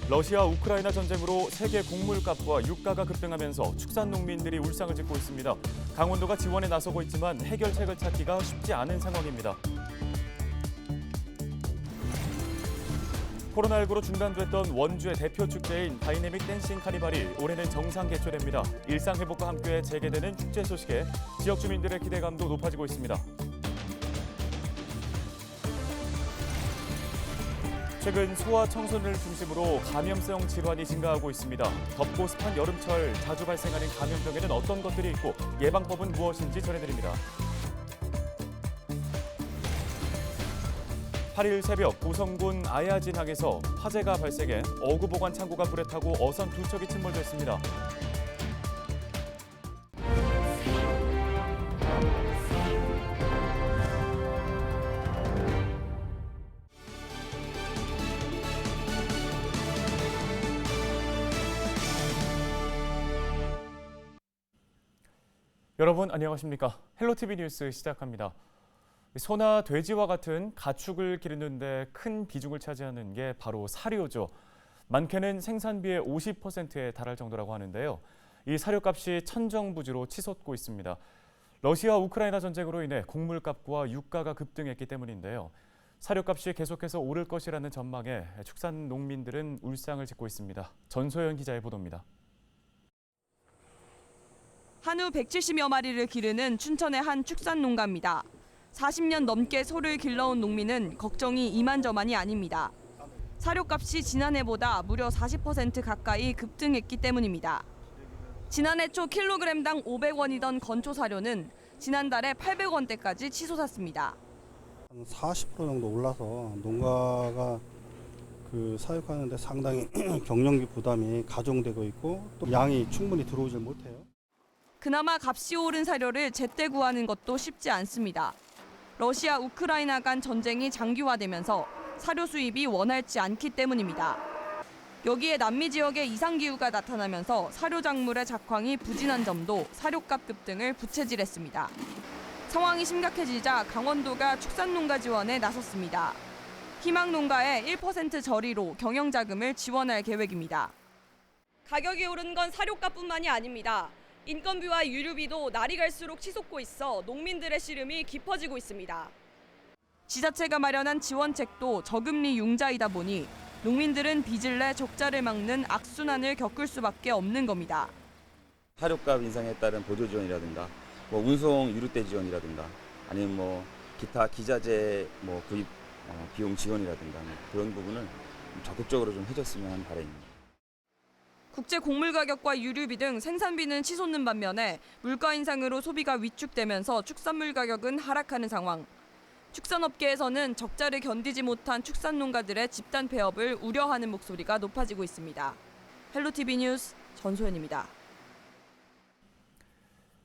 러시아 우크라이나 전쟁으로 세계 곡물값과 유가가 급등하면서 축산 농민들이 울상을 짓고 있습니다. 강원도가 지원에 나서고 있지만 해결책을 찾기가 쉽지 않은 상황입니다. 코로나19로 중단됐던 원주의 대표 축제인 다이내믹 댄싱 카니발이 올해는 정상 개최됩니다. 일상 회복과 함께 재개되는 축제 소식에 지역 주민들의 기대감도 높아지고 있습니다. 최근 소아 청소년을 중심으로 감염성 질환이 증가하고 있습니다. 덥고 습한 여름철 자주 발생하는 감염병에는 어떤 것들이 있고 예방법은 무엇인지 전해드립니다. 8일 새벽 고성군 아야진항에서 화재가 발생해 어구 보관 창고가 불에 타고 어선 2척이 침몰됐습니다. 여러분 안녕하십니까? 헬로티비 뉴스 시작합니다. 소나 돼지와 같은 가축을 기르는 데 큰 비중을 차지하는 게 바로 사료죠. 많게는 생산비의 50%에 달할 정도라고 하는데요. 이 사료값이 천정부지로 치솟고 있습니다. 러시아 우크라이나 전쟁으로 인해 곡물값과 유가가 급등했기 때문인데요. 사료값이 계속해서 오를 것이라는 전망에 축산 농민들은 울상을 짓고 있습니다. 전소연 기자의 보도입니다. 한우 170여 마리를 기르는 춘천의 한 축산 농가입니다. 40년 넘게 소를 길러온 농민은 걱정이 이만저만이 아닙니다. 사료값이 지난해보다 무려 40% 가까이 급등했기 때문입니다. 지난해 초 킬로그램당 500원이던 건초 사료는 지난달에 800원대까지 치솟았습니다. 한 40% 정도 올라서 농가가 사육하는데 상당히 경영비 부담이 가중되고 있고 또 양이 충분히 들어오질 못해요. 그나마 값이 오른 사료를 제때 구하는 것도 쉽지 않습니다. 러시아 우크라이나 간 전쟁이 장기화되면서 사료 수입이 원활치 않기 때문입니다. 여기에 남미 지역에 이상기후가 나타나면서 사료 작물의 작황이 부진한 점도 사료값 급등을 부채질했습니다. 상황이 심각해지자 강원도가 축산농가 지원에 나섰습니다. 희망농가에 1% 저리로 경영자금을 지원할 계획입니다. 가격이 오른 건 사료값뿐만이 아닙니다. 인건비와 유류비도 날이 갈수록 치솟고 있어 농민들의 시름이 깊어지고 있습니다. 지자체가 마련한 지원책도 저금리 융자이다 보니 농민들은 빚을 내 적자를 막는 악순환을 겪을 수밖에 없는 겁니다. 사료값 인상에 따른 보조 지원이라든가 운송 유류대 지원이라든가 아니면 기타 기자재 구입 비용 지원이라든가 그런 부분을 적극적으로 좀 해줬으면 하는 바람입니다. 국제 곡물 가격과 유류비 등 생산비는 치솟는 반면에 물가 인상으로 소비가 위축되면서 축산물 가격은 하락하는 상황. 축산업계에서는 적자를 견디지 못한 축산 농가들의 집단 폐업을 우려하는 목소리가 높아지고 있습니다. 헬로티비 뉴스 전소연입니다.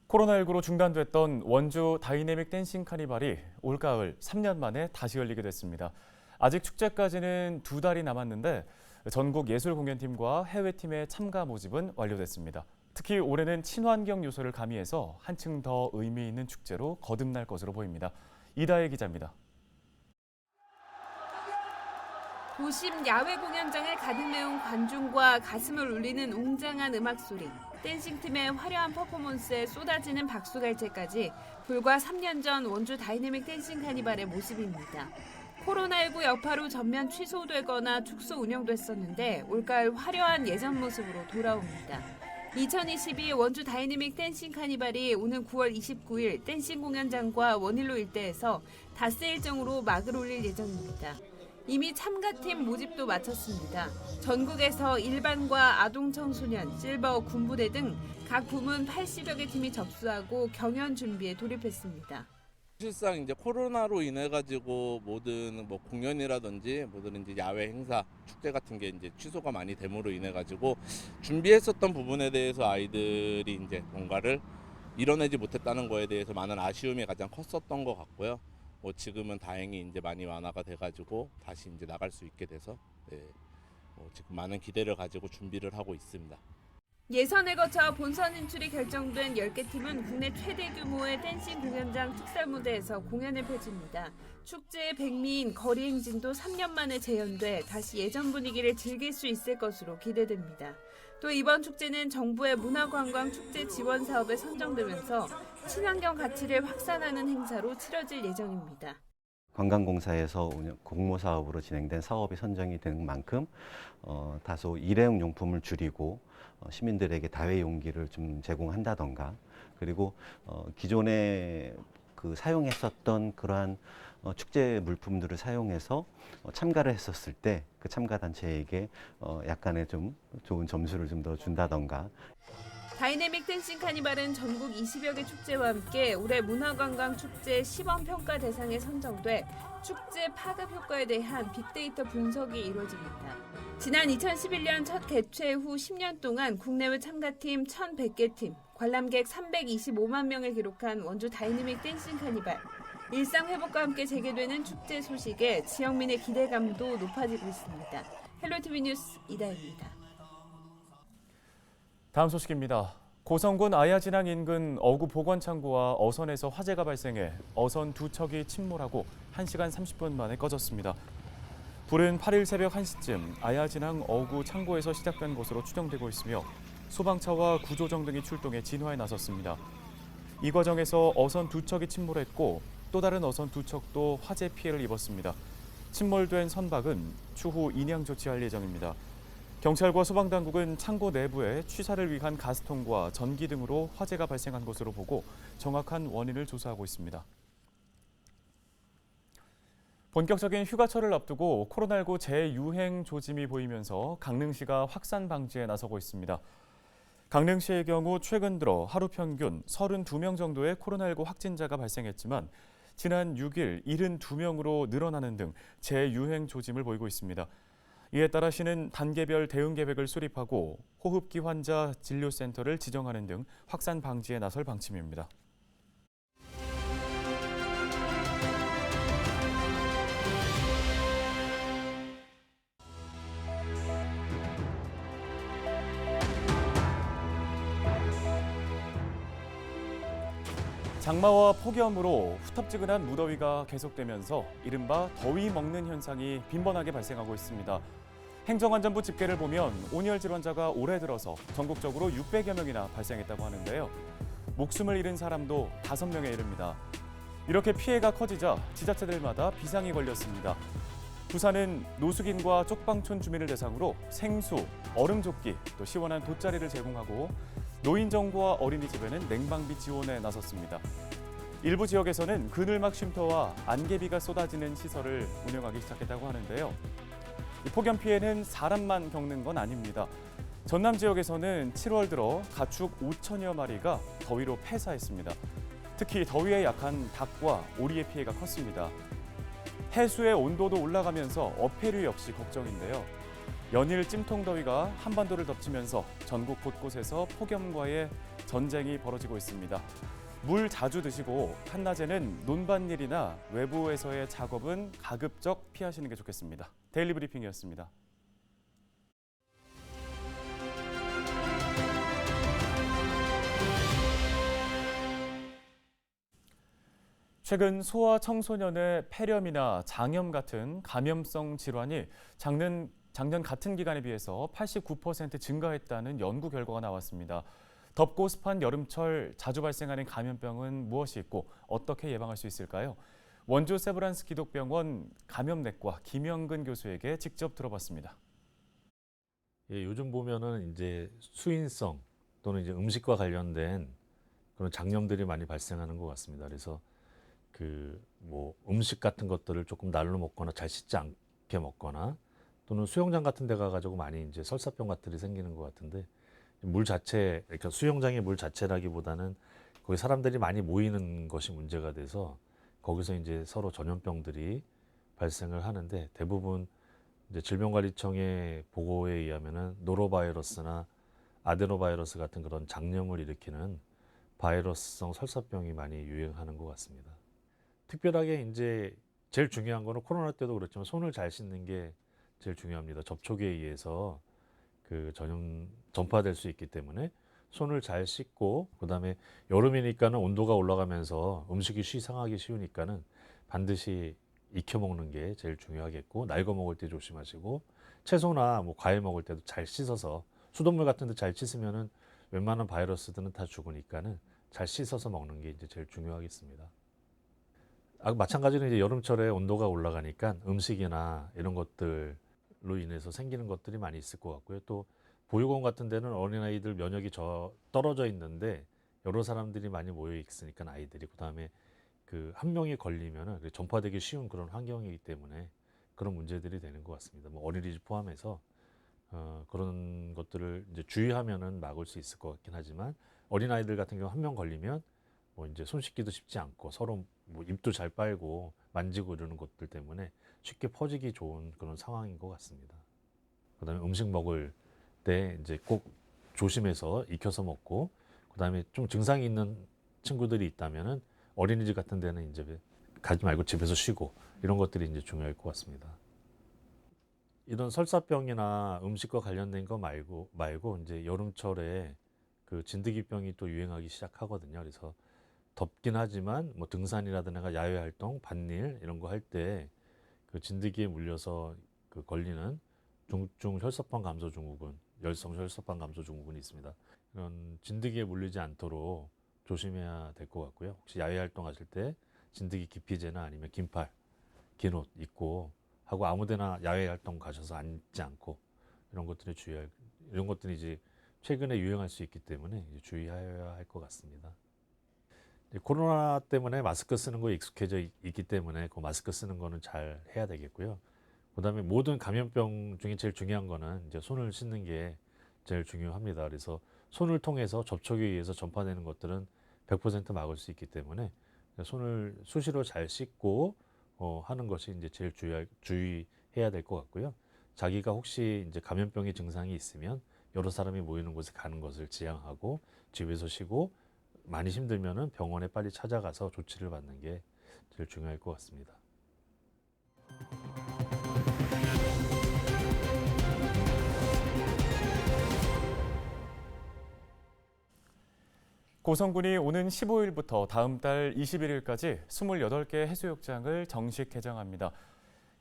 코로나19로 중단됐던 원주 다이내믹 댄싱 카니발이 올가을 3년 만에 다시 열리게 됐습니다. 아직 축제까지는 2달이 남았는데 전국 예술공연팀과 해외팀의 참가 모집은 완료됐습니다. 특히 올해는 친환경 요소를 가미해서 한층 더 의미 있는 축제로 거듭날 것으로 보입니다. 이다혜 기자입니다. 도심 야외 공연장을 가득 메운 관중과 가슴을 울리는 웅장한 음악 소리, 댄싱팀의 화려한 퍼포먼스에 쏟아지는 박수갈채까지 불과 3년 전 원주 다이내믹 댄싱 카니발의 모습입니다. 코로나19 여파로 전면 취소되거나 축소 운영됐었는데 올가을 화려한 예전 모습으로 돌아옵니다. 2022 원주 다이내믹 댄싱 카니발이 오는 9월 29일 댄싱 공연장과 원일로 일대에서 닷새 일정으로 막을 올릴 예정입니다. 이미 참가팀 모집도 마쳤습니다. 전국에서 일반과 아동 청소년, 실버, 군부대 등 각 부문 80여 개 팀이 접수하고 경연 준비에 돌입했습니다. 실상 이제 코로나로 인해 가지고 모든 공연이라든지 모든 이제 야외 행사, 축제 같은 게 이제 취소가 많이 됨으로 인해 가지고 준비했었던 부분에 대해서 아이들이 이제 뭔가를 이뤄내지 못했다는 거에 대해서 많은 아쉬움이 가장 컸었던 것 같고요. 지금은 다행히 이제 많이 완화가 돼가지고 다시 이제 나갈 수 있게 돼서 지금 많은 기대를 가지고 준비를 하고 있습니다. 예선을 거쳐 본선 진출이 결정된 10개 팀은 국내 최대 규모의 댄싱 공연장 특설 무대에서 공연을 펼칩니다. 축제의 백미인 거리 행진도 3년 만에 재연돼 다시 예전 분위기를 즐길 수 있을 것으로 기대됩니다. 또 이번 축제는 정부의 문화관광 축제 지원 사업에 선정되면서 친환경 가치를 확산하는 행사로 치러질 예정입니다. 관광공사에서 공모 사업으로 진행된 사업이 선정이 된 만큼 다소 일회용 용품을 줄이고 시민들에게 다회 용기를 좀 제공한다던가, 그리고 기존에 사용했었던 그러한 축제 물품들을 사용해서 참가를 했었을 때 그 참가 단체에게 약간의 좀 좋은 점수를 좀 더 준다던가. 다이내믹 댄싱 카니발은 전국 20여 개 축제와 함께 올해 문화관광 축제 시범 평가 대상에 선정돼 축제 파급 효과에 대한 빅데이터 분석이 이루어집니다. 지난 2011년 첫 개최 후 10년 동안 국내외 참가팀 1,100개 팀, 관람객 325만 명을 기록한 원주 다이내믹 댄싱 카니발. 일상 회복과 함께 재개되는 축제 소식에 지역민의 기대감도 높아지고 있습니다. 헬로티비 뉴스 이다혜입니다. 다음 소식입니다. 고성군 아야진항 인근 어구 보관창고와 어선에서 화재가 발생해 어선 2척이 침몰하고 1시간 30분 만에 꺼졌습니다. 불은 8일 새벽 1시쯤 아야진항 어구 창고에서 시작된 것으로 추정되고 있으며 소방차와 구조정 등이 출동해 진화에 나섰습니다. 이 과정에서 어선 2척이 침몰했고 또 다른 어선 2척도 화재 피해를 입었습니다. 침몰된 선박은 추후 인양 조치할 예정입니다. 경찰과 소방당국은 창고 내부에 취사를 위한 가스통과 전기 등으로 화재가 발생한 것으로 보고 정확한 원인을 조사하고 있습니다. 본격적인 휴가철을 앞두고 코로나19 재유행 조짐이 보이면서 강릉시가 확산 방지에 나서고 있습니다. 강릉시의 경우 최근 들어 하루 평균 32명 정도의 코로나19 확진자가 발생했지만 지난 6일 72명으로 늘어나는 등 재유행 조짐을 보이고 있습니다. 이에 따라 시는 단계별 대응 계획을 수립하고 호흡기 환자 진료센터를 지정하는 등 확산 방지에 나설 방침입니다. 장마와 폭염으로 후텁지근한 무더위가 계속되면서 이른바 더위 먹는 현상이 빈번하게 발생하고 있습니다. 행정안전부 집계를 보면 온열 질환자가 올해 들어서 전국적으로 600여 명이나 발생했다고 하는데요. 목숨을 잃은 사람도 5명에 이릅니다. 이렇게 피해가 커지자 지자체들마다 비상이 걸렸습니다. 부산은 노숙인과 쪽방촌 주민을 대상으로 생수, 얼음조끼, 또 시원한 돗자리를 제공하고 노인정부와 어린이집에는 냉방비 지원에 나섰습니다. 일부 지역에서는 그늘막 쉼터와 안개비가 쏟아지는 시설을 운영하기 시작했다고 하는데요. 폭염 피해는 사람만 겪는 건 아닙니다. 전남 지역에서는 7월 들어 가축 5천여 마리가 더위로 폐사했습니다. 특히 더위에 약한 닭과 오리의 피해가 컸습니다. 해수의 온도도 올라가면서 어패류 역시 걱정인데요. 연일 찜통더위가 한반도를 덮치면서 전국 곳곳에서 폭염과의 전쟁이 벌어지고 있습니다. 물 자주 드시고 한낮에는 논밭일이나 외부에서의 작업은 가급적 피하시는 게 좋겠습니다. 데일리 브리핑이었습니다. 최근 소아 청소년의 폐렴이나 장염 같은 감염성 질환이 작년 같은 기간에 비해서 89% 증가했다는 연구 결과가 나왔습니다. 덥고 습한 여름철 자주 발생하는 감염병은 무엇이 있고 어떻게 예방할 수 있을까요? 원주 세브란스 기독병원 감염내과 김영근 교수에게 직접 들어봤습니다. 예, 요즘 보면은 이제 수인성 또는 이제 음식과 관련된 그런 장염들이 많이 발생하는 것 같습니다. 그래서 음식 같은 것들을 조금 날로 먹거나 잘 씻지 않게 먹거나 또는 수영장 같은 데 가가지고 많이 이제 설사병 같은 게 생기는 것 같은데 물 자체, 그러니까 수영장의 물 자체라기보다는 거기 사람들이 많이 모이는 것이 문제가 돼서 거기서 이제 서로 전염병들이 발생을 하는데 대부분 이제 질병관리청의 보고에 의하면은 노로바이러스나 아데노바이러스 같은 그런 장염을 일으키는 바이러스성 설사병이 많이 유행하는 것 같습니다. 특별하게 이제 제일 중요한 거는 코로나 때도 그렇지만 손을 잘 씻는 게 제일 중요합니다. 접촉에 의해서 그 전파될 수 있기 때문에 손을 잘 씻고, 그다음에 여름이니까는 온도가 올라가면서 음식이 상하기 쉬우니까는 반드시 익혀 먹는 게 제일 중요하겠고, 날거 먹을 때 조심하시고, 채소나 뭐 과일 먹을 때도 잘 씻어서, 수돗물 같은 데 잘 씻으면은 웬만한 바이러스들은 다 죽으니까는 잘 씻어서 먹는 게 이제 제일 중요하겠습니다. 마찬가지로 이제 여름철에 온도가 올라가니까 음식이나 이런 것들로 인해서 생기는 것들이 많이 있을 것 같고요. 또 보육원 같은 데는 어린아이들 면역이 떨어져 있는데 여러 사람들이 많이 모여 있으니까 아이들이, 그다음에 그 한 명이 걸리면은 전파되기 쉬운 그런 환경이기 때문에 그런 문제들이 되는 것 같습니다. 뭐 어린이집 포함해서 그런 것들을 이제 주의하면은 막을 수 있을 것 같긴 하지만, 어린아이들 같은 경우 한 명 걸리면 뭐 이제 손 씻기도 쉽지 않고 서로 뭐 입도 잘 빨고 만지고 이러는 것들 때문에 쉽게 퍼지기 좋은 그런 상황인 것 같습니다. 그다음에 음식 먹을 때 이제 꼭 조심해서 익혀서 먹고, 그다음에 좀 증상이 있는 친구들이 있다면은 어린이집 같은 데는 이제 가지 말고 집에서 쉬고, 이런 것들이 이제 중요할 것 같습니다. 이런 설사병이나 음식과 관련된 거 말고 이제 여름철에 그 진드기병이 또 유행하기 시작하거든요. 그래서 덥긴 하지만 뭐 등산이라든가 야외 활동, 밭일 이런 거 할 때 그 진드기에 물려서 그 걸리는 중증 혈소판 감소 증후군, 열성 혈소판 감소 증후군이 있습니다. 이런 진드기에 물리지 않도록 조심해야 될 것 같고요. 혹시 야외 활동하실 때 진드기 기피제나 아니면 긴팔, 긴 옷 입고 하고, 아무데나 야외 활동 가셔서 앉지 않고, 이런 것들이 이제 최근에 유행할 수 있기 때문에 이제 주의해야 할 것 같습니다. 코로나 때문에 마스크 쓰는 거에 익숙해져 있기 때문에 그 마스크 쓰는 거는 잘 해야 되겠고요. 그다음에 모든 감염병 중에 제일 중요한 거는 이제 손을 씻는 게 제일 중요합니다. 그래서 손을 통해서 접촉에 의해서 전파되는 것들은 100% 막을 수 있기 때문에 손을 수시로 잘 씻고 하는 것이 이제 제일 주의해야 될 것 같고요. 자기가 혹시 이제 감염병의 증상이 있으면 여러 사람이 모이는 곳에 가는 것을 지양하고, 집에서 쉬고, 많이 힘들면은 병원에 빨리 찾아가서 조치를 받는 게 제일 중요할 것 같습니다. 고성군이 오는 15일부터 다음 달 21일까지 28개 해수욕장을 정식 개장합니다.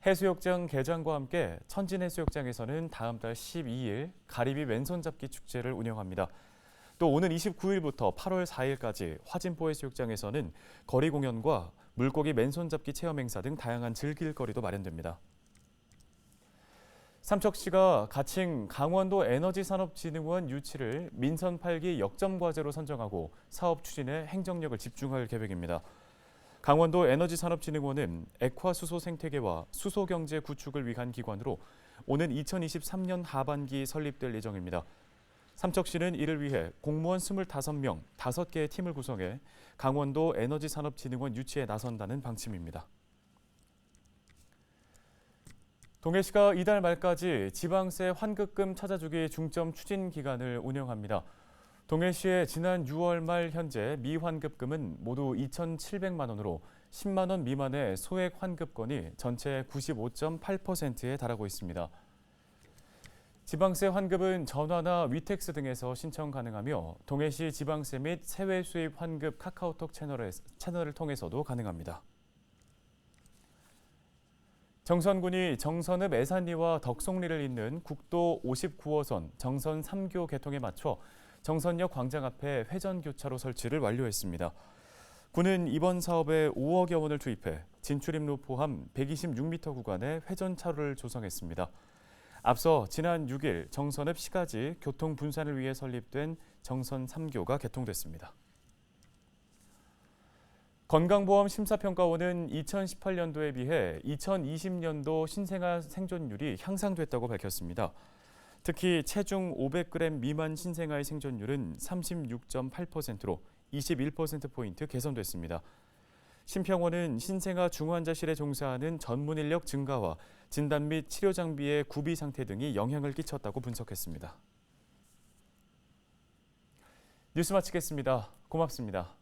해수욕장 개장과 함께 천진해수욕장에서는 다음 달 12일 가리비 왼손잡기 축제를 운영합니다. 또 오는 29일부터 8월 4일까지 화진포 해수욕장에서는 거리 공연과 물고기 맨손잡기 체험 행사 등 다양한 즐길거리도 마련됩니다. 삼척시가 가칭 강원도 에너지산업진흥원 유치를 민선 8기 역점 과제로 선정하고 사업 추진에 행정력을 집중할 계획입니다. 강원도 에너지산업진흥원은 액화수소 생태계와 수소경제 구축을 위한 기관으로 오는 2023년 하반기 설립될 예정입니다. 삼척시는 이를 위해 공무원 25명, 5개의 팀을 구성해 강원도 에너지산업진흥원 유치에 나선다는 방침입니다. 동해시가 이달 말까지 지방세 환급금 찾아주기 중점 추진 기간을 운영합니다. 동해시의 지난 6월 말 현재 미환급금은 모두 2,700만 원으로 10만 원 미만의 소액 환급건이 전체 95.8%에 달하고 있습니다. 지방세 환급은 전화나 위텍스 등에서 신청 가능하며 동해시 지방세 및 세외 수입 환급 카카오톡 채널을 통해서도 가능합니다. 정선군이 정선읍 애산리와 덕송리를 잇는 국도 59호선 정선 3교 개통에 맞춰 정선역 광장 앞에 회전교차로 설치를 완료했습니다. 군은 이번 사업에 5억여 원을 투입해 진출입로 포함 126m 구간의 회전차로를 조성했습니다. 앞서 지난 6일 정선읍 시가지 교통 분산을 위해 설립된 정선 3교가 개통됐습니다. 건강보험 심사평가원은 2018년도에 비해 2020년도 신생아 생존율이 향상됐다고 밝혔습니다. 특히 체중 500g 미만 신생아의 생존율은 36.8%로 21%포인트 개선됐습니다. 심평원은 신생아 중환자실에 종사하는 전문 인력 증가와 진단 및 치료 장비의 구비 상태 등이 영향을 끼쳤다고 분석했습니다. 뉴스 마치겠습니다. 고맙습니다.